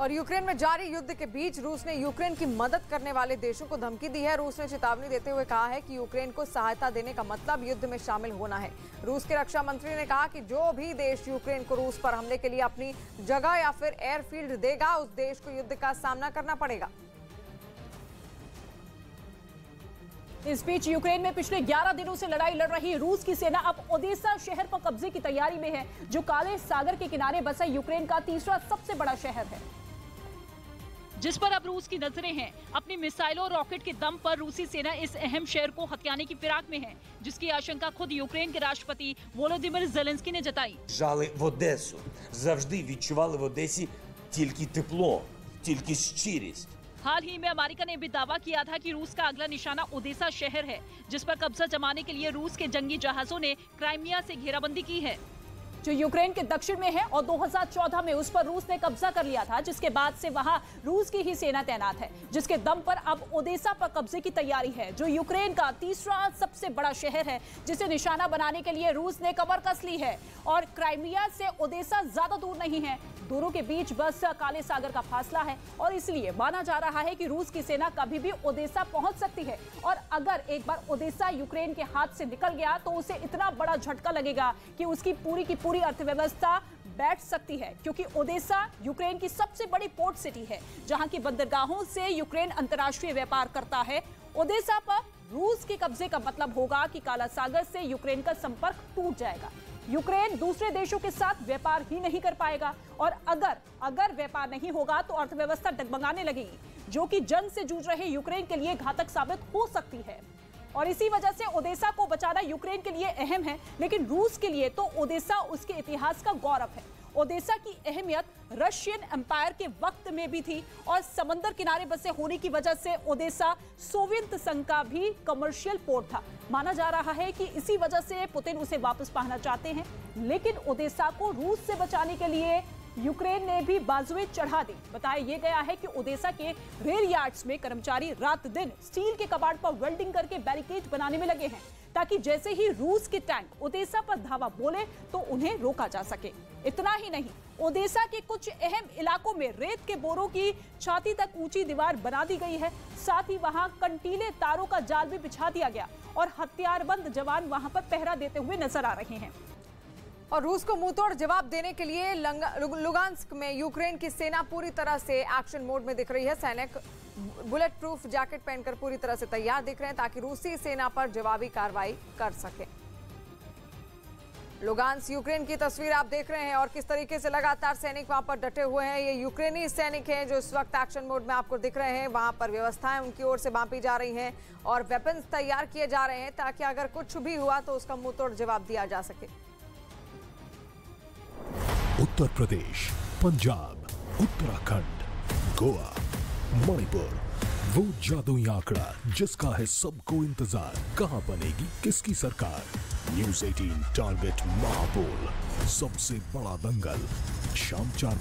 और यूक्रेन में जारी युद्ध के बीच रूस ने यूक्रेन की मदद करने वाले देशों को धमकी दी है। रूस ने चेतावनी देते हुए कहा है कि यूक्रेन को सहायता देने का मतलब युद्ध में शामिल होना है। रूस के रक्षा मंत्री ने कहा कि जो भी देश यूक्रेन को रूस पर हमले के लिए अपनी जगह या फिर एयरफील्ड देगा, उस देश को युद्ध का सामना करना पड़ेगा। इस बीच यूक्रेन में पिछले 11 दिनों से लड़ाई लड़ रही रूस की सेना अब ओडेसा शहर पर कब्जे की तैयारी में है, जो काले सागर के किनारे बसा यूक्रेन का तीसरा सबसे बड़ा शहर है, जिस पर अब रूस की नजरें हैं। अपनी मिसाइलों और रॉकेट के दम पर रूसी सेना इस अहम शहर को हथियाने की फिराक में है, जिसकी आशंका खुद यूक्रेन के राष्ट्रपति वोलोदिमीर जेलेंस्की ने जताई। Жали в Одесу. Завжди відчували в Одесі тільки тепло, тільки щирість. हाल ही में अमेरिका ने भी दावा किया था कि रूस का अगला निशाना ओडेसा शहर है, जिस पर कब्जा जमाने के लिए रूस के जंगी जहाजों ने क्राइमिया से घेराबंदी की है, जो यूक्रेन के दक्षिण में है, और 2014 में उस पर रूस ने कब्जा कर लिया था, जिसके बाद से वहां रूस की ही सेना तैनात है, जिसके दम पर अब ओडेसा पर कब्जे की तैयारी है, जो यूक्रेन का तीसरा सबसे बड़ा शहर है, जिसे निशाना बनाने के लिए रूस ने कमर कस ली है। और क्राइमिया से ओडेसा ज्यादा दूर नहीं है, दोनों के बीच बस काले सागर का फासला है, और इसलिए माना जा रहा है कि रूस की सेना कभी भी ओडेसा पहुंच सकती है। और अगर एक बार ओडेसा यूक्रेन के हाथ से निकल गया तो उसे इतना बड़ा झटका लगेगा कि उसकी पूरी अर्थव्यवस्था बैठ सकती है, क्योंकि ओडेसा यूक्रेन की सबसे बड़ी पोर्ट सिटी है, जहां की बंदरगाहों से यूक्रेन अंतर्राष्ट्रीय व्यापार करता है। ओडेसा पर रूस के कब्जे का मतलब होगा कि काला सागर से यूक्रेन का संपर्क टूट जाएगा। यूक्रेन दूसरे देशों के साथ व्यापार ही नहीं कर पाएगा, और अगर व्यापार नहीं होगा तो अर्थव्यवस्था डगमगाने लगेगी, जो कि जंग से जूझ रहे यूक्रेन के लिए घातक साबित हो सकती है। और इसी वजह से ओडेसा को बचाना यूक्रेन के लिए अहम है, लेकिन रूस के लिए तो ओडेसा उसके इतिहास का गौरव है। ओडेसा की अहमियत रशियन एम्पायर के वक्त में भी थी, और समंदर किनारे बसे होने की वजह से ओडेसा सोवियत संघ का भी कमर्शियल पोर्ट था। माना जा रहा है कि इसी वजह से पुतिन उसे वापस पाना चाहते हैं, लेकिन ओडेसा को रूस से बचाने के लिए यूक्रेन ने भी बाजुएं चढ़ा दी। बताया यह गया है कि ओडेसा के रेल यार्ड्स में कर्मचारी रात दिन स्टील के कबाड़ पर वेल्डिंग करके बैरिकेड बनाने में लगे हैं, ताकि जैसे ही रूस के टैंक ओडेसा पर धावा बोले तो उन्हें रोका जा सके। इतना ही नहीं, ओडेसा के कुछ अहम इलाकों में रेत के बोरों की छाती तक ऊंची दीवार बना दी गई है। साथ ही वहां कंटीले तारों का जाल भी बिछा दिया गया, और हथियारबंद जवान वहां पर पहरा देते हुए नजर आ रहे हैं। और रूस को मुंहतोड़ जवाब देने के लिए लुगांस्क में यूक्रेन की सेना पूरी तरह से एक्शन मोड में दिख रही है। सैनिक बुलेट प्रूफ जैकेट पहनकर पूरी तरह से तैयार दिख रहे हैं, ताकि रूसी सेना पर जवाबी कार्रवाई कर सके। लुगांस्क यूक्रेन की तस्वीर आप देख रहे हैं, और किस तरीके से लगातार सैनिक वहां पर डटे हुए हैं। ये यूक्रेनी सैनिक हैं जो इस वक्त एक्शन मोड में आपको दिख रहे हैं। वहां पर व्यवस्थाएं उनकी ओर से मापी जा रही हैं, और वेपन्स तैयार किए जा रहे हैं, ताकि अगर कुछ भी हुआ तो उसका मुंहतोड़ जवाब दिया जा सके। उत्तर प्रदेश, पंजाब, उत्तराखंड, गोवा, मणिपुर, वो जादुई आंकड़ा जिसका है सबको इंतजार, कहां बनेगी किसकी सरकार। न्यूज़ 18 टारगेट महापोल, सबसे बड़ा दंगल, शाम 4 बजे।